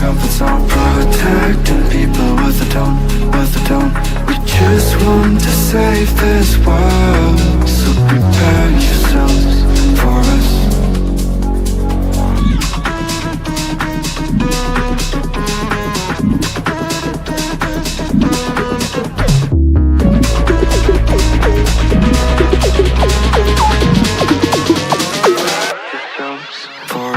comfort zone, protecting people with a tone. We just want to save this world, so prepare yourselves for us.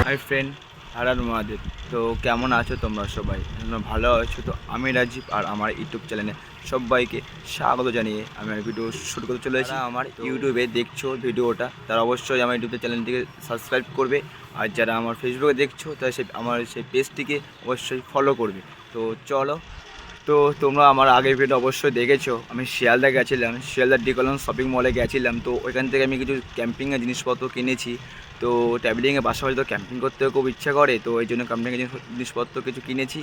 Hi friend, হারার মহাদেব। তো কেমন আছো তোমরা সবাই? তোমরা ভালো আছো তো? আমি রাজীব আর আমার ইউটিউব চ্যানেলে সবাইকে স্বাগত জানিয়ে আমি আমার ভিডিও শুরু করতে চলেছি। আমার ইউটিউবে দেখছো ভিডিওটা, তারা অবশ্যই আমার ইউটিউব চ্যানেলটিকে সাবস্ক্রাইব করবে, আর যারা আমার ফেসবুকে দেখছো তারা আমার সেই পেজটিকে অবশ্যই ফলো করবে। তো চলো, তো তোমরা আমার আগের ভিডিও অবশ্যই দেখেছো। আমি শিয়ালদা গেছিলাম, শিয়ালদা ডিকলন শপিং মলে গেছিলাম। তো ওইখান থেকে আমি কিছু ক্যাম্পিংয়ের জিনিসপত্র কিনেছি। তো ট্রাভেলিংয়ের পাশাপাশি তো ক্যাম্পিং করতে খুব ইচ্ছা করে, তো এই জন্য ক্যাম্পিংয়ের জিনিসপত্র কিছু কিনেছি।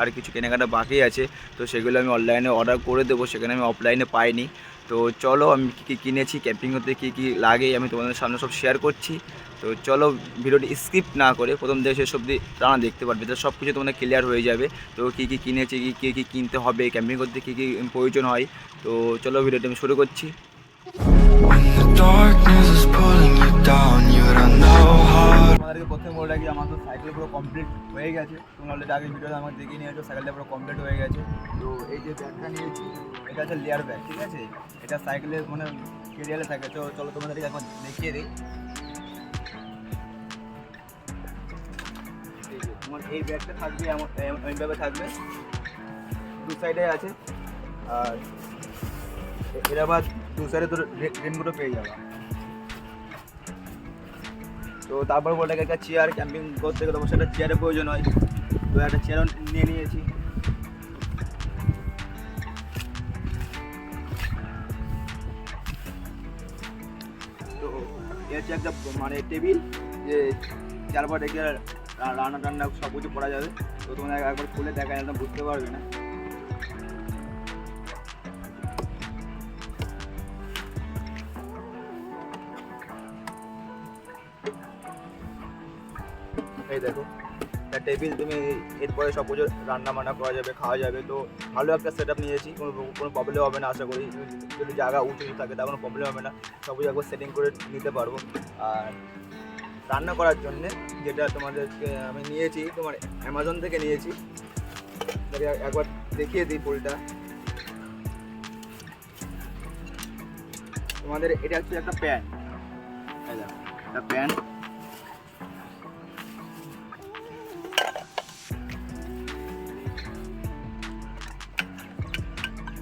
আর কিছু কেনাকাটা বাকি আছে, তো সেগুলো আমি অনলাইনে অর্ডার করে দেবো, সেখানে আমি অফলাইনে পাইনি। তো চলো, আমি কী কী কিনেছি, ক্যাম্পিং করতে কী কী লাগে আমি তোমাদের সামনে সব শেয়ার করছি। তো চলো, ভিডিওটি স্কিপ না করে প্রথম থেকে শেষ অবধি তারা দেখতে পারবে, তো সব কিছু তোমাদের ক্লিয়ার হয়ে যাবে। তো কী কী কিনেছি, কী কী কিনতে হবে, ক্যাম্পিং করতে কী কী প্রয়োজন হয়। তো চলো, ভিডিওটি আমি শুরু করছি। আমাদেরকে প্রথমে বলে রাখি, আমার তো সাইকেল পুরো কমপ্লিট হয়ে গেছে। তোমরা অলরেডি আগে ভিডিওতে আমাকে দেখিয়ে নিয়েছো, সাইকেলটা পুরো কমপ্লিট হয়ে গেছে। তো এই যে ব্যাগটা নিয়েছি, এটা হচ্ছে লেয়ার ব্যাগ, ঠিক আছে? এটা সাইকেলের মানে কেরিয়ারে থাকে। তো চলো তোমাদেরকে এখন দেখিয়ে দিই। তোমার এই ব্যাগটা থাকবে এমনভাবে থাকবে, দু সাইডে আছে। আর এর আবার দু সাইডে তো রেনগুলো পেয়ে যাবে। তো তারপর বলে একটা চেয়ার, ক্যাম্পিং করতে গেলে অবশ্যই একটা চেয়ারের প্রয়োজন হয়। তো একটা চেয়ারও নিয়ে নিয়েছি। তো এর হচ্ছে একটা মানে টেবিল, যে চারবার রেখে রান্না টান্না সব কিছু করা যাবে। তো তোমরা একবার খুলে দেখা একদম বুঝতে পারবে না। এই দেখো, একটা টেবিল, তুমি এরপরে সব কিছু রান্না বান্না করা যাবে, খাওয়া যাবে। তো ভালো একটা সেট আপ নিয়েছি, কোনো প্রবলেম হবে না আশা করি। যদি জায়গা উঁচু থাকে তার কোনো প্রবলেম হবে না, সব কিছু একবার সেটিং করে নিতে পারবো। আর রান্না করার জন্যে যেটা তোমাদেরকে আমি নিয়েছি, তোমার অ্যামাজন থেকে নিয়েছি, একবার দেখিয়ে দিই ফুলটা তোমাদের। এটা হচ্ছে একটা প্যান, একটা প্যান।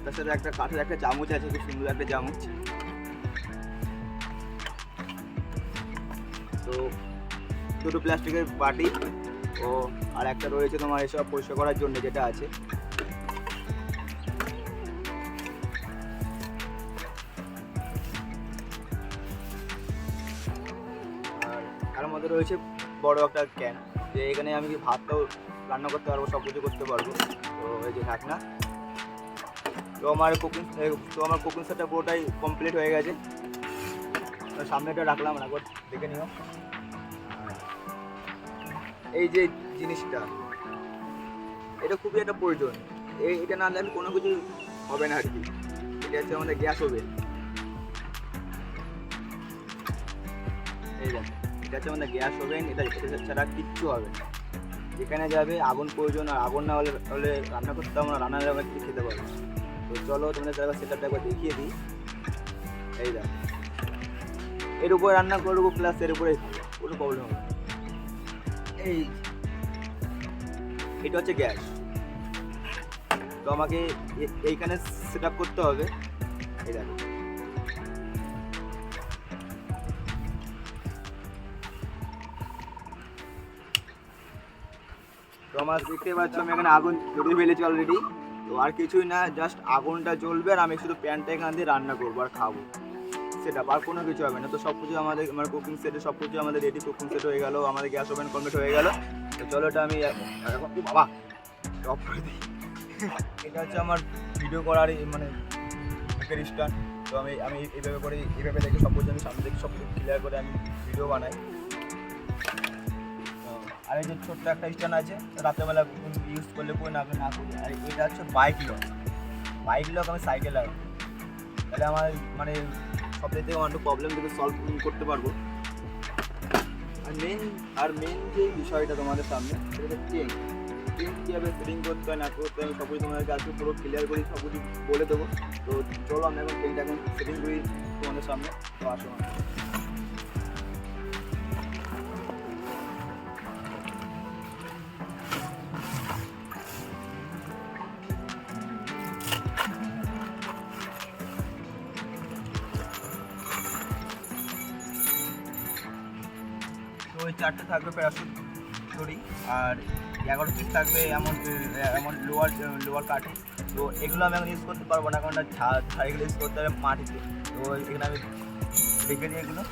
তার সাথে একটা কাঠের একটা চামচ আছে, খুব সুন্দর একটা চামচ। তো দুটো প্লাস্টিকের বাটি, ও আর একটা রয়েছে তোমার এসব পরিষ্কার করার জন্য যেটা আছে। আর তার মধ্যে রয়েছে বড় একটা ক্যান, যে এখানে আমি ভাতটাও রান্না করতে পারবো, সব কিছু করতে পারবো। তো এই যে ঢাকনা। তো আমার কুকিং সেটটা পুরোটাই কমপ্লিট হয়ে গেছে। সামনেটা রাখলাম, একবার দেখে নিও। এই যে জিনিসটা, এটা খুবই একটা প্রয়োজন। এটা না হলে কোনো কিছু হবে না আর কি। এটা হচ্ছে আমাদের গ্যাস ওভেন। এই দেখো, এটা হচ্ছে আমাদের গ্যাস ওভেন। এটা ছাড়া কিচ্ছু হবে না। যেখানে যাবে আগুন প্রয়োজন, আর আগুন না হলে রান্না করতে হবে না, রান্না যাবে কিছু খেতে পারবে। তো চলো তোমাদের একবার সেটআপটা একবার দেখিয়ে দিই। এই দেখো, এর উপরে রান্না করবো, প্লাস এর উপরে কোনো প্রবলেম হবে না। এটা হচ্ছে গ্যাস। তো আমাকে এইখানে সেট আপ করতে হবে। এই দেখো, তো আমার দেখতে পাচ্ছ আমি এখানে আগুন জ্বলিয়ে ফেলেছি অলরেডি। তো আর কিছুই না, জাস্ট আগুনটা জ্বলবে আর আমি শুধু প্যানটা এখান দিয়ে রান্না করবো আর খাবো, সেটা আর কোনো কিছু হবে না। তো সব কিছু আমাদের আমার কুকিং সেটে সব কিছু আমাদের রেডি, কুকিং সেট হয়ে গেল, আমাদের গ্যাস ওভেন কমপ্লিট হয়ে গেল। তো চলো, এটা আমি এখন বাবা অফ করে দিই। এটা হচ্ছে আমার ভিডিও করার মানে একটা স্টার্ট। তো আমি এইভাবে দেখে সব কিছু আমি সামনে দেখে সব কিছু ক্লিয়ার করে আমি ভিডিও বানাই। আর এই যে ছোট্ট একটা স্ট্যান্ড আছে, রাত্রেবেলা ইউজ করলে করে না না করি। আর এটা হচ্ছে বাইক লক আমি সাইকেল লাগাবো, তাহলে আমার মানে সব থেকে আমার একটু প্রবলেম থেকে সলভ করতে পারবো। আর মেন যে বিষয়টা তোমাদের সামনে সেটা চেন কীভাবে সেটিং করতে হয় না করতে হয়, আমি সব কিছু তোমাদেরকে আজকে পুরো ক্লিয়ার করি, সব কিছু বলে দেবো। তো চলো আমি এখন চেনটা এখন সেটিং করি তোমাদের সামনে। তো আসো তো ওই 4টে থাকবে প্যারাশুট দড়ি, আর 11 পিস থাকবে এমন লোয়ার কাঠে। তো এগুলো আমি এখন ইউজ করতে পারবো না, কারণ ছাড়িগুলো ইউজ করতে হবে মাটিতে। তো এখানে আমি রেখে দিই এগুলো।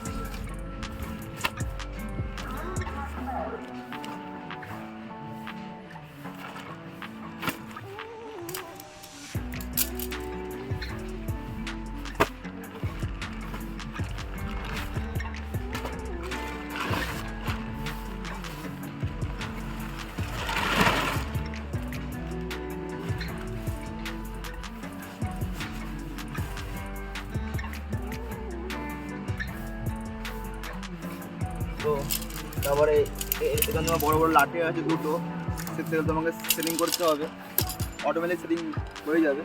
তো তারপরে এখানে তোমার বড় বড় লাঠি আছে দুটো, সেটা তোমাকে সেটিং করতে হবে, অটোমেটিক সেটিং হয়ে যাবে।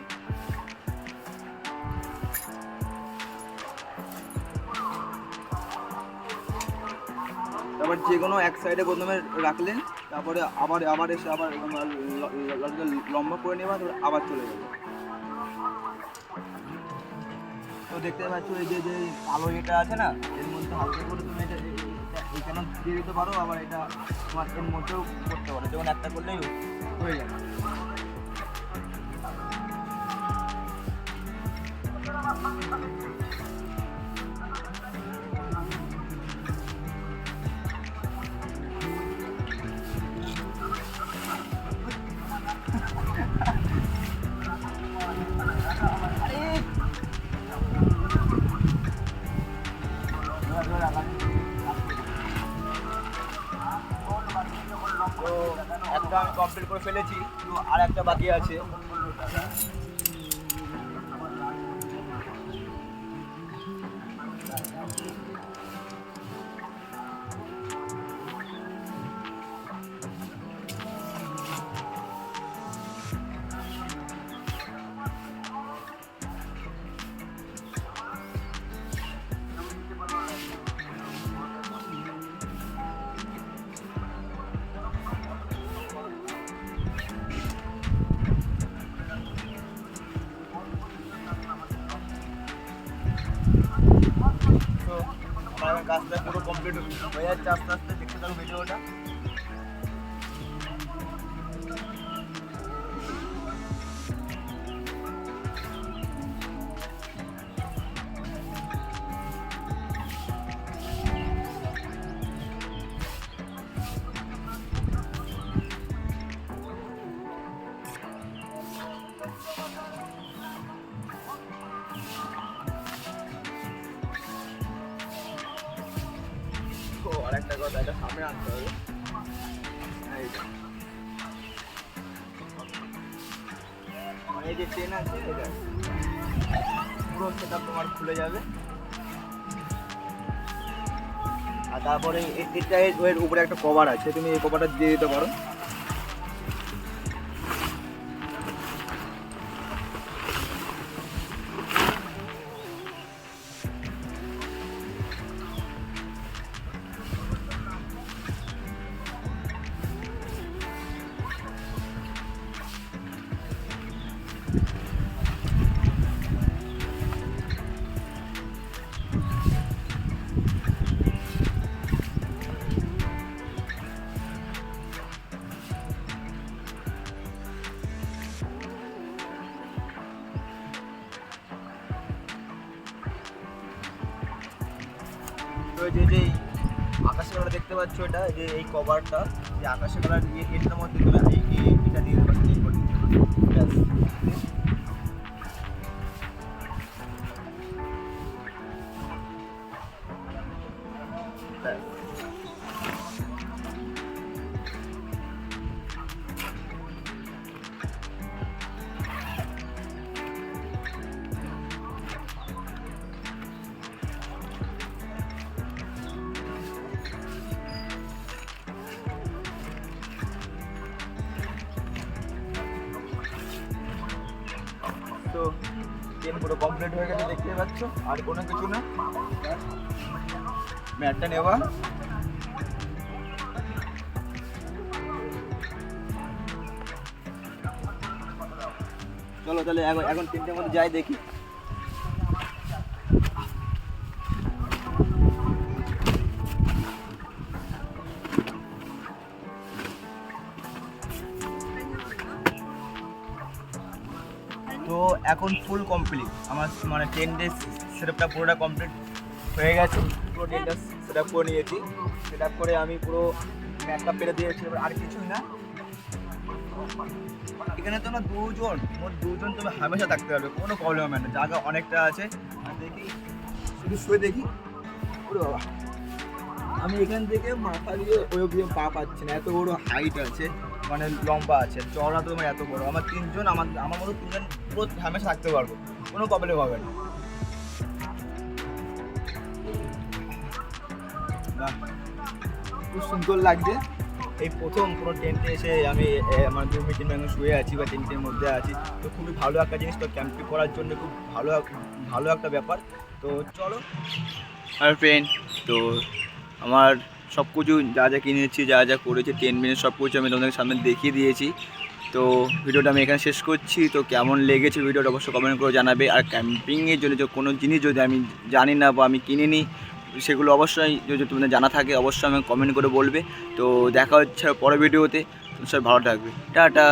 তারপর যে কোনো এক সাইডে প্রথমে রাখলেন, তারপরে আবার এসে আবার লম্বা করে নেবা, তারপরে আবার চলে যাবে। তো দেখতে পাচ্ছ এই যে আলো এটা আছে না, এর মধ্যে হালকা করে তুমি এটা এখানে দিয়ে দিতে পারো, আবার এটা তোমার এর মধ্যেও করতে পারো, যেমন একটা করলেই হয়ে যাবে। তো একটা আমি কমপ্লিট করে ফেলেছি, তো আর একটা বাকি আছে। তো আমার এখন কাজটা পুরো কমপ্লিট হয়ে যাচ্ছে, আস্তে আস্তে দেখতে থাকো ভিডিওটা। তো আর একটা কথা, এটা সামনে আনতে হবে, এইটা মানে এই যে চেন আছে, এটা পুরো সেটা তোমার খুলে যাবে। আর তারপরে এটা এর উপরে একটা কভার আছে, তুমি এই কভারটা দিয়ে দিতে পারো। তো যে আকাশি কালার দেখতে পাচ্ছ, এটা যে এই কভারটা, যে আকাশি কালার এটার মধ্যে তুমি এটা দিয়ে দেবে, এই করে ব্যাস। টেন্ট পুরো কমপ্লিট হয়ে গেছে দেখতে পাচ্ছ, আর কোনো কিছু না। ম্যাটটা নেওয়া, চলো তাহলে এখন টেন্টের মধ্যে যাই দেখি। তো এখন ফুল কমপ্লিট আমার, মানে টেন্টের সেটআপটা পুরোটা কমপ্লিট হয়ে গেছে। পুরো টেন্টটা সেট আপ করে নিয়েছি, সেট আপ করে আমি পুরো ম্যাটটা পেরে দিয়েছি। এবার আর কিছুই না, এখানে তোমরা দুজন তুমি হামেশা থাকতে পারবে, কোনো প্রবলেম হবে না, জায়গা অনেকটা আছে। আর দেখি শুধু শুয়ে দেখি, ওরে বাবা আমি এখান থেকে মাথা দিয়ে ওই অব্দি পা পাচ্ছি না, এত বড় হাইট আছে, মানে লম্বা আছে, চওড়া তো এত বড়। আমার তিনজন, আমার মতো তিনজন পুরো হামেশা থাকতে পারবো, কোনো প্রবলেম হবে না। খুব সুন্দর লাগছে। এই প্রথম পুরো টেন্টে এসে আমি আমার 2 মিনিট আমি শুয়ে আছি বা টেন্টের মধ্যে আছি, তো খুবই ভালো একটা জিনিস। তো ক্যাম্পিং করার জন্য খুব ভালো একটা ব্যাপার। তো চলো আর ফ্রেন্ড, তো আমার সব কিছু যা যা কিনেছি, যা যা করেছি, 10 মিনিট সব কিছু আমি তোমাদের সামনে দেখিয়ে দিয়েছি। তো ভিডিওটা আমি এখানে শেষ করছি। তো কেমন লেগেছে ভিডিওটা অবশ্যই কমেন্ট করে জানাবে। আর ক্যাম্পিংয়ের জন্য যে কোনো জিনিস যদি আমি জানি না বা আমি কিনিনি, সেগুলো অবশ্যই যদি তোমাদের জানা থাকে অবশ্যই আমি কমেন্ট করে বলবে। তো দেখা হচ্ছে পরের ভিডিওতে, সবাই ভালো থাকবে, টাটা।